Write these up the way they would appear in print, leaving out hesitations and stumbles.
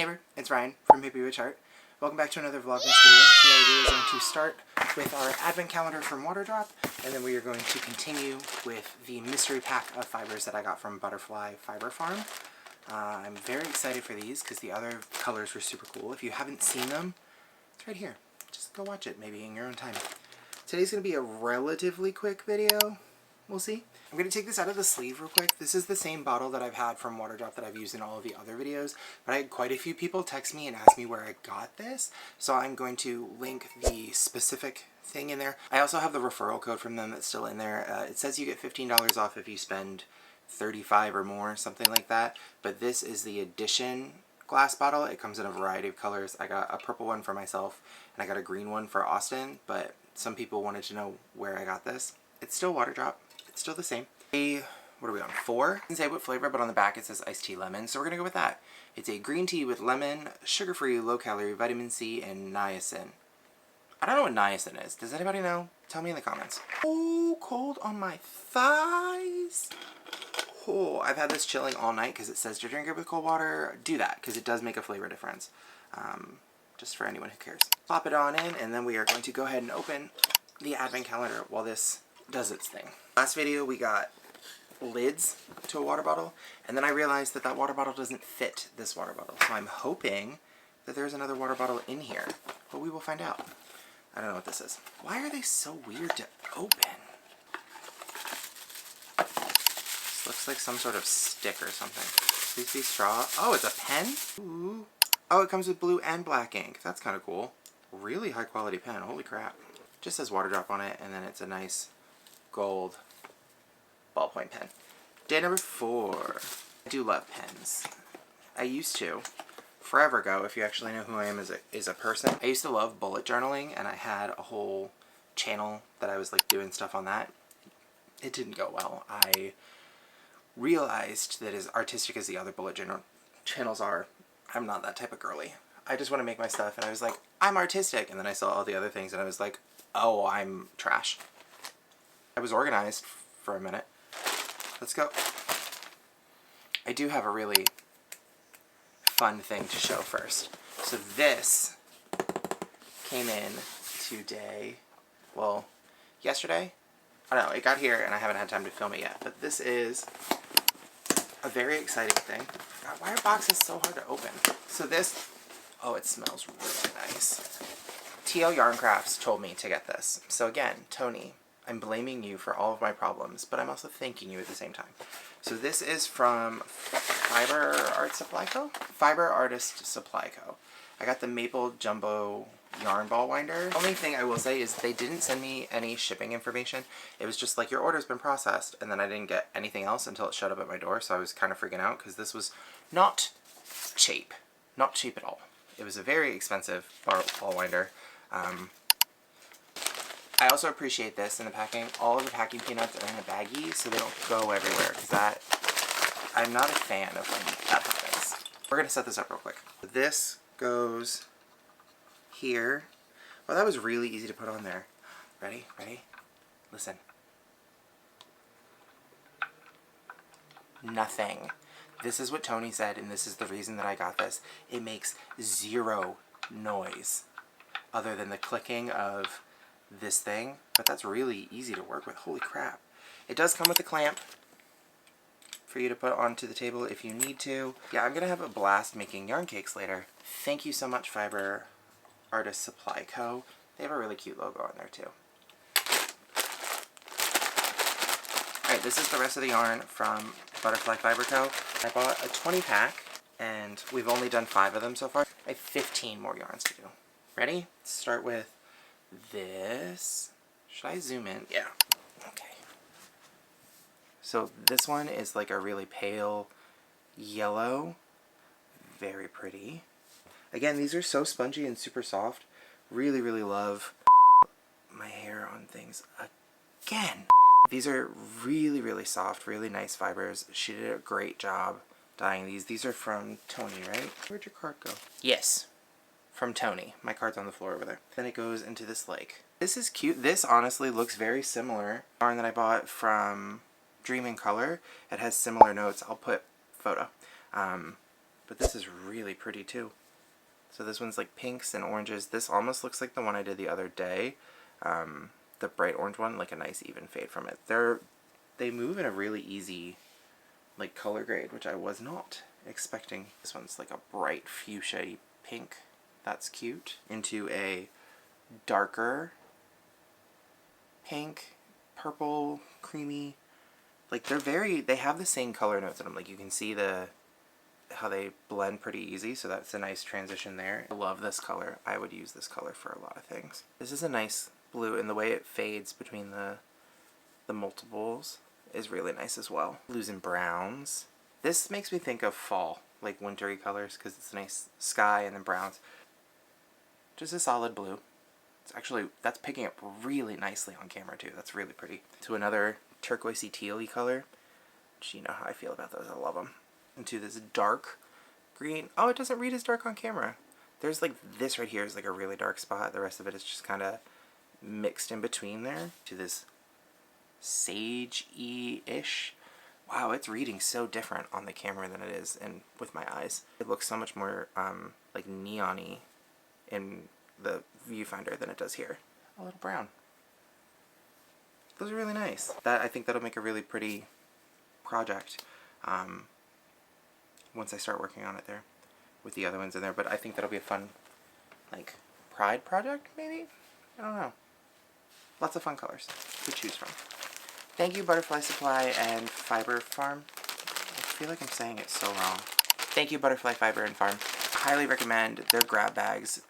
neighbor, it's Ryan from Hippie Witch Heart. Welcome back to another Vlogmas video. Today we are going to start with our advent calendar from Waterdrop, and then we are going to continue with the mystery pack of fibers that I got from Butterfly Fiber Farm. I'm very excited for these because the other colors were super cool. If you haven't seen them, it's right here. Just go watch it, maybe in your own time. Today's going to be a relatively quick video. We'll see. I'm going to take this out of the sleeve real quick. This is the same bottle that I've had from Waterdrop that I've used in all of the other videos, but I had quite a few people text me and ask me where I got this, so I'm going to link the specific thing in there. I also have the referral code from them that's still in there. It says you get $15 off if you spend $35 or more, something like that, but this is the edition glass bottle. It comes in a variety of colors. I got a purple one for myself, and I got a green one for Austin, but some people wanted to know where I got this. It's still Waterdrop. It's still the same. What are we on? 4? It doesn't say what flavor, but on the back it says iced tea lemon, so we're going to go with that. It's a green tea with lemon, sugar-free, low-calorie, vitamin C, and niacin. I don't know what niacin is. Does anybody know? Tell me in the comments. Oh, cold on my thighs. Oh, I've had this chilling all night because it says to drink it with cold water. Do that because it does make a flavor difference. Just for anyone who cares. Pop it on in, and then we are going to go ahead and open the advent calendar while this does its thing. Last video we got lids to a water bottle, and then I realized that that water bottle doesn't fit this water bottle, so I'm hoping that there's another water bottle in here, but we will find out. I don't know what this is. Why are they so weird to open? This looks like some sort of stick or something. Please be straw. Oh, it's a pen? Ooh. Oh, it comes with blue and black ink. That's kind of cool. Really high quality pen. Holy crap. Just says Waterdrop on it, and then it's a nice gold ballpoint pen. Day number 4. I do love pens. I used to. Forever ago, if you actually know who I am as a person. I used to love bullet journaling, and I had a whole channel that I was like doing stuff on that. It didn't go well. I realized that as artistic as the other bullet journal channels are, I'm not that type of girly. I just want to make my stuff, and I was like, I'm artistic, and then I saw all the other things, and I was like, oh, I'm trash. I was organized for a minute. Let's go. I do have a really fun thing to show first. So this came in today, well, yesterday? I don't know, it got here and I haven't had time to film it yet, but this is a very exciting thing. God, why are boxes so hard to open? So this, oh, it smells really nice. TL Yarn Crafts told me to get this. So again, Tony, I'm blaming you for all of my problems, but I'm also thanking you at the same time. So this is from Fiber Artist Supply Co. I got the Maple Jumbo Yarn Ball Winder. The only thing I will say is they didn't send me any shipping information. It was just like, your order's been processed, and then I didn't get anything else until it showed up at my door, so I was kind of freaking out because this was not cheap. Not cheap at all. It was a very expensive ball winder. I also appreciate this in the packing. All of the packing peanuts are in a baggie so they don't go everywhere, because I'm not a fan of when that happens. We're going to set this up real quick. This goes here. Well, that was really easy to put on there. Ready? Ready? Listen. Nothing. This is what Tony said, and this is the reason that I got this. It makes zero noise other than the clicking of this thing, but that's really easy to work with. Holy crap. It does come with a clamp for you to put onto the table if you need to. Yeah, I'm gonna have a blast making yarn cakes later. Thank you so much, Fiber Artist Supply Co. They have a really cute logo on there too. Alright, this is the rest of the yarn from Butterfly Fiber Co. I bought a 20 pack, and we've only done 5 of them so far. I have 15 more yarns to do. Ready? Let's start with this. Should I zoom in? Yeah. Okay. So this one is like a really pale yellow. Very pretty. Again, these are so spongy and super soft. Really, really love my hair on things again. These are really, really soft, really nice fibers. She did a great job dyeing these. These are from Tony, right? Where'd your card go? Yes. From Tony. My card's on the floor over there. Then it goes into this lake. This is cute. This honestly looks very similar. Yarn that I bought from Dream in Color. It has similar notes. I'll put photo. but this is really pretty too. So this one's like pinks and oranges. This almost looks like the one I did the other day. The bright orange one, like a nice even fade from it. They move in a really easy like color grade, which I was not expecting. This one's like a bright fuchsia pink. That's cute. Into a darker pink, purple, creamy. Like they have the same color notes in them. Like you can see how they blend pretty easy, so that's a nice transition there. I love this color. I would use this color for a lot of things. This is a nice blue, and the way it fades between the multiples is really nice as well. Blues and browns. This makes me think of fall, like wintry colors, because it's a nice sky and then browns. Just a solid blue. It's actually, that's picking up really nicely on camera too. That's really pretty. To another turquoisey teal-y color, which you know how I feel about those. I love them. Into this dark green. Oh, it doesn't read as dark on camera. There's like this right here is like a really dark spot. The rest of it is just kind of mixed in between there. To this sage-y-ish. Wow, it's reading so different on the camera than it is with my eyes. It looks so much more like neon-y in the viewfinder than it does here. A little brown. Those are really nice. I think that'll make a really pretty project once I start working on it there with the other ones in there. But I think that'll be a fun, like, pride project, maybe? I don't know. Lots of fun colors to choose from. Thank you, Butterfly Supply and Fiber Farm. I feel like I'm saying it so wrong. Thank you, Butterfly Fiber and Farm. Highly recommend their grab bags.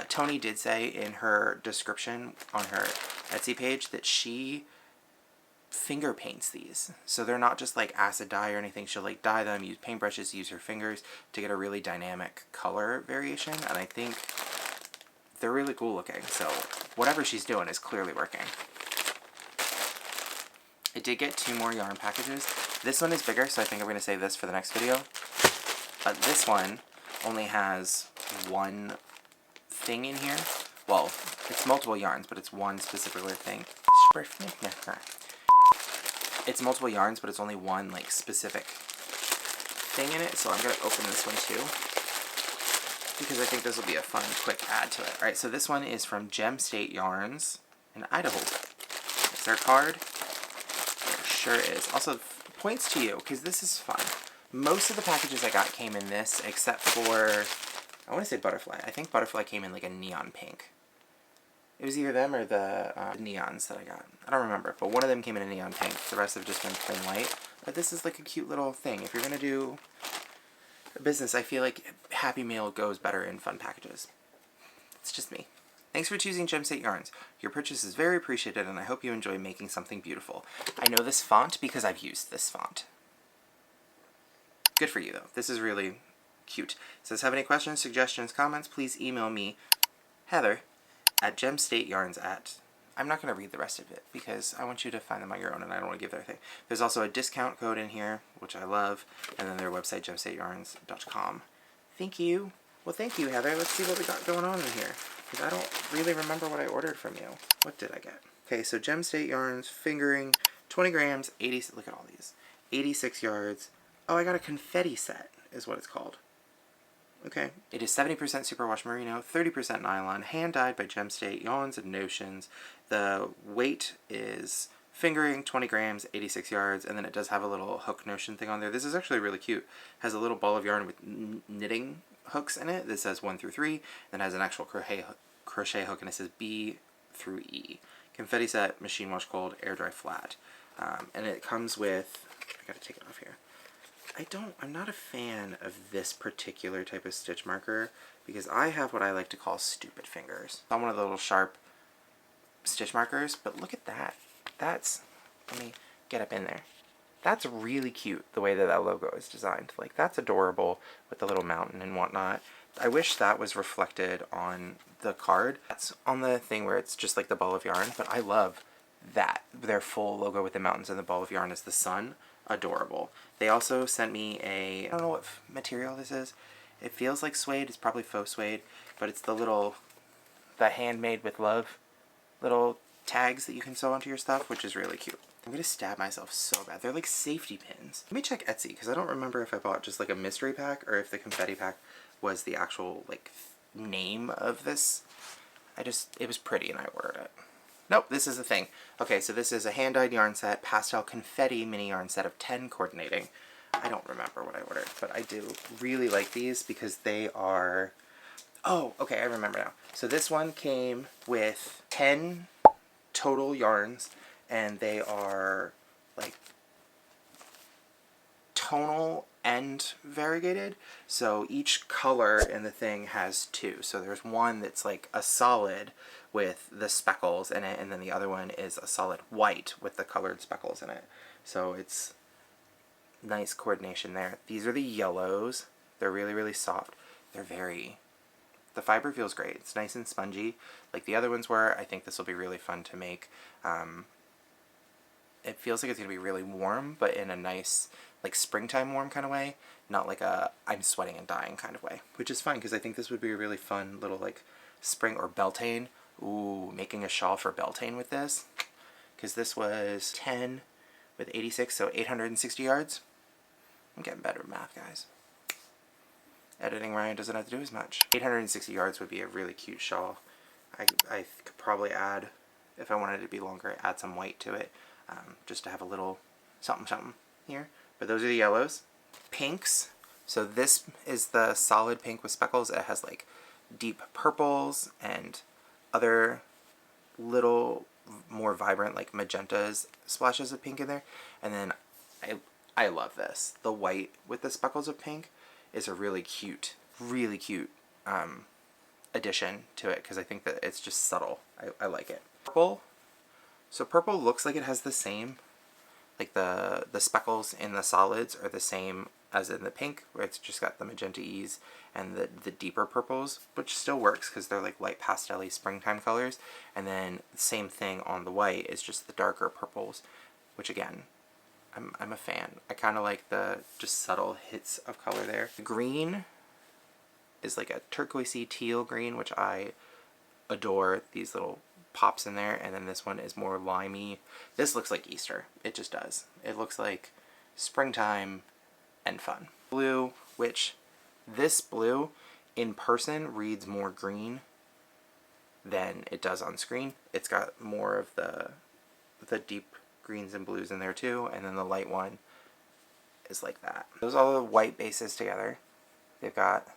Tony did say in her description on her Etsy page that she finger paints these. So they're not just like acid dye or anything. She'll like dye them, use paintbrushes, use her fingers to get a really dynamic color variation. And I think they're really cool looking. So whatever she's doing is clearly working. I did get 2 more yarn packages. This one is bigger, so I think I'm going to save this for the next video. But this one only has one thing in here. Well, it's multiple yarns, but it's one specific thing. It's multiple yarns, but it's only one like specific thing in it. So I'm going to open this one too, because I think this will be a fun, quick add to it. Alright, so this one is from Gem State Yarns in Idaho. It's their card. Sure is. Also, points to you, because this is fun. Most of the packages I got came in this, except for, I want to say Butterfly. I think Butterfly came in like a neon pink. It was either them or the neons that I got. I don't remember, but one of them came in a neon pink. The rest have just been plain white. But this is like a cute little thing. If you're going to do a business, I feel like Happy Meal goes better in fun packages. It's just me. Thanks for choosing Gem State Yarns. Your purchase is very appreciated, and I hope you enjoy making something beautiful. I know this font because I've used this font. Good for you, though. This is really cute. It says, have any questions, suggestions, comments, please email me, Heather, at gemstateyarns at... I'm not going to read the rest of it, because I want you to find them on your own, and I don't want to give their thing. There's also a discount code in here, which I love, and then their website, gemstateyarns.com. Thank you. Well, thank you, Heather. Let's see what we got going on in here, because I don't really remember what I ordered from you. What did I get? Okay, so Gem State Yarns, fingering, 20 grams, 80... Look at all these. 86 yards. Oh, I got a confetti set, is what it's called. Okay. It is 70% superwash merino, 30% nylon, hand-dyed by Gem State Yarns and Notions. The weight is fingering, 20 grams, 86 yards, and then it does have a little hook notion thing on there. This is actually really cute. It has a little ball of yarn with knitting hooks in it that says 1 through 3, then has an actual crochet hook, and it says B through E. Confetti set, machine wash cold, air dry flat. And it comes with... I gotta take it off here. I'm not a fan of this particular type of stitch marker, because I have what I like to call stupid fingers. Not one of the little sharp stitch markers, but look at that. Let me get up in there. That's really cute, the way that logo is designed. Like, that's adorable with the little mountain and whatnot. I wish that was reflected on the card. That's on the thing where it's just like the ball of yarn, but I love that. Their full logo with the mountains and the ball of yarn is the sun. Adorable. They also sent me I don't know what material this is. It feels like suede. It's probably faux suede, but it's the handmade with love little tags that you can sew onto your stuff, which is really cute. I'm gonna stab myself so bad. They're like safety pins. Let me check Etsy, because I don't remember if I bought just like a mystery pack or if the confetti pack was the actual like name of this. It was pretty and I ordered it. Nope, this is the thing. Okay, so this is a hand-dyed yarn set, pastel confetti mini yarn set of 10 coordinating. I don't remember what I ordered, but I do really like these because they are... Oh, okay, I remember now. So this one came with 10 total yarns, and they are like tonal and variegated. So each color in the thing has 2. So there's one that's like a solid with the speckles in it, and then the other one is a solid white with the colored speckles in it. So it's nice coordination there. These are the yellows. They're really, really soft. They're very... The fiber feels great. It's nice and spongy like the other ones were. I think this will be really fun to make. It feels like it's going to be really warm, but in a nice, like springtime warm kind of way. Not like a I'm sweating and dying kind of way. Which is fun because I think this would be a really fun little like spring or Beltane. Ooh, making a shawl for Beltane with this. Because this was 10 with 86, so 860 yards. I'm getting better at math, guys. Editing Ryan doesn't have to do as much. 860 yards would be a really cute shawl. I could probably add, if I wanted it to be longer, add some white to it. Just to have a little something something here. But those are the yellows. Pinks. So this is the solid pink with speckles. It has like deep purples and other little more vibrant like magentas, splashes of pink in there. And then I love this. The white with the speckles of pink is a really cute addition to it because I think that it's just subtle. I like it. Purple. So purple looks like it has the same, like the speckles in the solids are the same as in the pink, where it's just got the magenta-ease and the deeper purples, which still works because they're like light pastel-y springtime colors. And then same thing on the white is just the darker purples, which again, I'm a fan. I kind of like the just subtle hits of color there. The green is like a turquoisey teal green, which I adore. These little pops in there. And then this one is more limey. This looks like Easter. It just does. It looks like springtime and fun. Blue, which this blue in person reads more green than it does on screen. It's got more of the deep greens and blues in there too, and then the light one is like that. Those are all the white bases together. They've got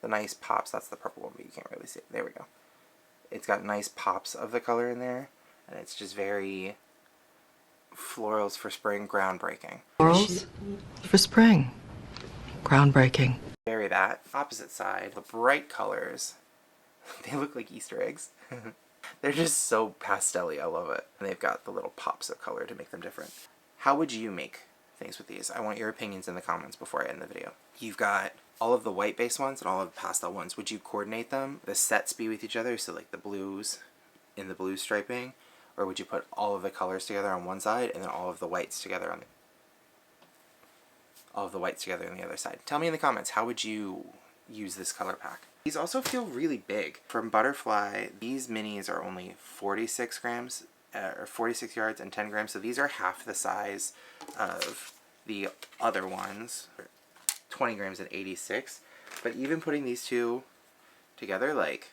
the nice pops. That's the purple one, but you can't really see it. There we go. It's got nice pops of the color in there, and it's just very florals for spring, groundbreaking. Florals for spring, groundbreaking. Very that. Opposite side, the bright colors, they look like Easter eggs. They're just so pastel-y, I love it. And they've got the little pops of color to make them different. How would you make things with these? I want your opinions in the comments before I end the video. You've got all of the white base ones and all of the pastel ones. Would you coordinate them, the sets be with each other, so like the blues in the blue striping? Or would you put all of the colors together on one side and then all of the whites together on the other side? Tell me in the comments, how would you use this color pack? These also feel really big. From Butterfly, these minis are only 46 grams, or 46 yards and 10 grams, so these are half the size of the other ones, 20 grams and 86. But even putting these two together, like,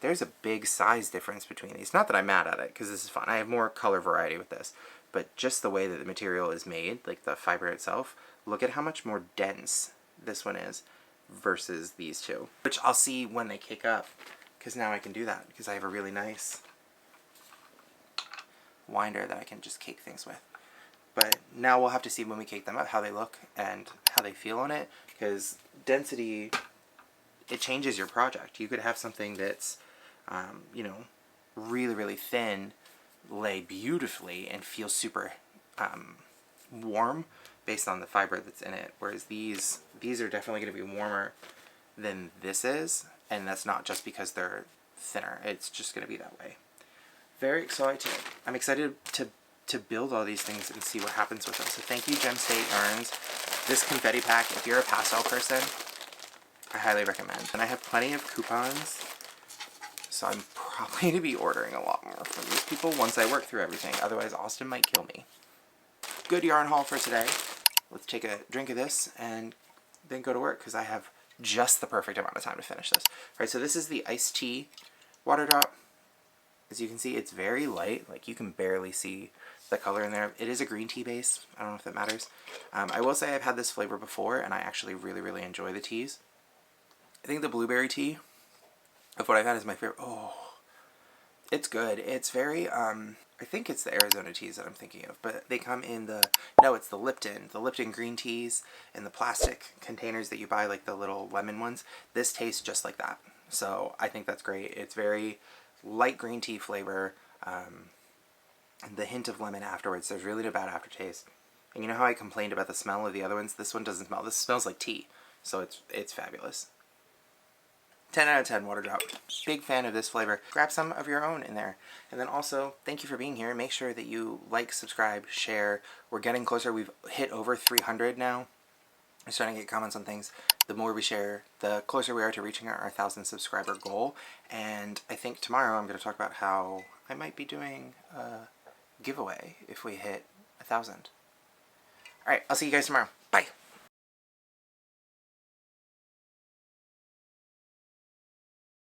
there's a big size difference between these. Not that I'm mad at it, because this is fun. I have more color variety with this, but just the way that the material is made, like the fiber itself, look at how much more dense this one is versus these two, which I'll see when they cake up, because now I can do that because I have a really nice winder that I can just cake things with. But now we'll have to see when we cake them up how they look and how they feel on it, because density, it changes your project. You could have something that's you know, really, really thin, lay beautifully and feel super warm based on the fiber that's in it, whereas these are definitely going to be warmer than this is, and that's not just because they're thinner. It's just going to be that way. Very excited. I'm excited to build all these things and see what happens with them. So thank you, Gem State Yarns. This confetti pack, if you're a pastel person, I highly recommend. And I have plenty of coupons, so I'm probably to be ordering a lot more from these people once I work through everything. Otherwise, Austin might kill me. Good yarn haul for today. Let's take a drink of this and then go to work because I have just the perfect amount of time to finish this. Alright, so this is the iced tea water drop. As you can see, it's very light. Like, you can barely see the color in there. It is a green tea base. I don't know if that matters. I will say I've had this flavor before, and I actually really, really enjoy the teas. I think the blueberry tea of what I've had is my favorite. Oh, it's good. It's very, I think it's the Arizona teas that I'm thinking of, but they come in no, it's the Lipton green teas in the plastic containers that you buy, like the little lemon ones. This tastes just like that. So I think that's great. It's very light green tea flavor, and the hint of lemon afterwards. There's really no bad aftertaste. And you know how I complained about the smell of the other ones? This one doesn't smell. This smells like tea. So it's fabulous. 10 out of 10 water drop. Big fan of this flavor. Grab some of your own in there. And then also, thank you for being here. Make sure that you like, subscribe, share. We're getting closer. We've hit over 300 now. We're starting to get comments on things. The more we share, the closer we are to reaching our 1,000 subscriber goal. And I think tomorrow I'm going to talk about how I might be doing a giveaway if we hit 1,000. Alright, I'll see you guys tomorrow. Bye!